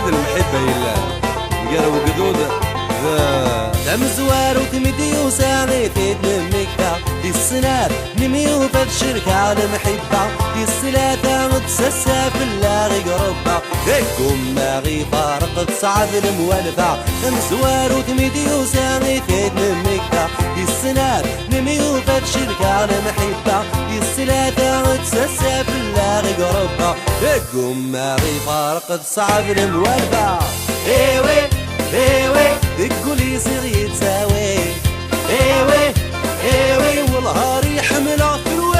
عيد المحبة يلا قالوا قدود دم زوار وتمدي وسامي في دمك دي السنات نمي وفد شركة على محبة دي السلاتة متسسة في اللاغي قربة فيكم ماغي فارق تصعب الموالفة دم زوار وتمدي وسامي في دمك دي السنات نمي وفد شركة على محبة دي السلاتة متسسة في اللاغي قربة فيكم ماغي فارق تصعب الموالفة ايوه ايوه تقولي صير يتساوي ايوه ايوه والهار يحمل عفروي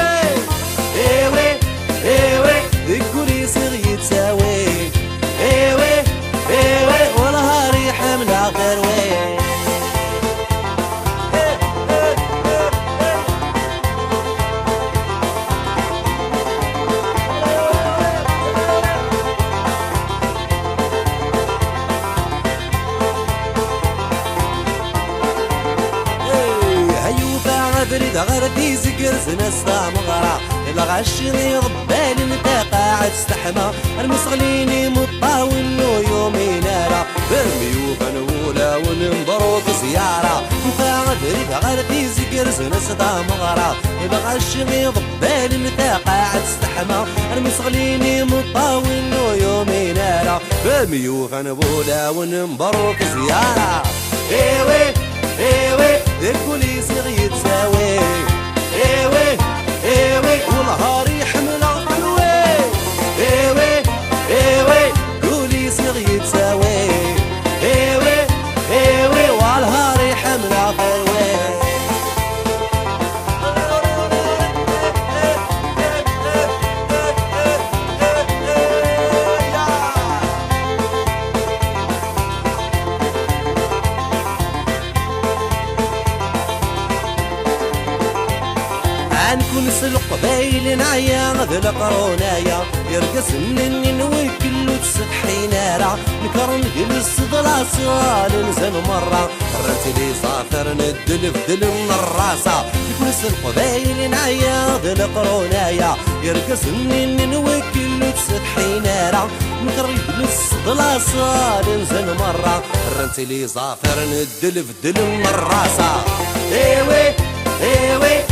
ايوه ايوه تقولي صير يتساوي ايوه ايوه والهار يحمل عفروي بريد غردي زقر سنستا مغرا الغشني غبال انت قاعد استحمى المصغليني مطاول يومي نارا بالميوف نولا وننظروا بزيارة نفاع بريد غردي زقر سنستا مغرا الغشني غبال انت قاعد استحمى المصغليني مطاول يومي نارا بالميوف نولا وننظروا بزيارة ايوه ايوه الكوليس يتساوي ايوه ايوه والهار يحمل عقلوي ايوه ايوه كوليس يتساوي ايوه ايوه والهار يحمل عقلوي نكون سلق بايل عيا ذل قرونايا يرقص مني نوكل وتسحي نارا نكرن جلس ضلا صغال نزل مرة رات لي صافر ندلف دل من الراسة نكون سلق بايل عيا ذل قرونايا يرقص مني نوكل وتسحي نارا نكرن جلس ضلا صغال نزل مرة رات لي صافر ندلف دل من الراسة ايوه ايوه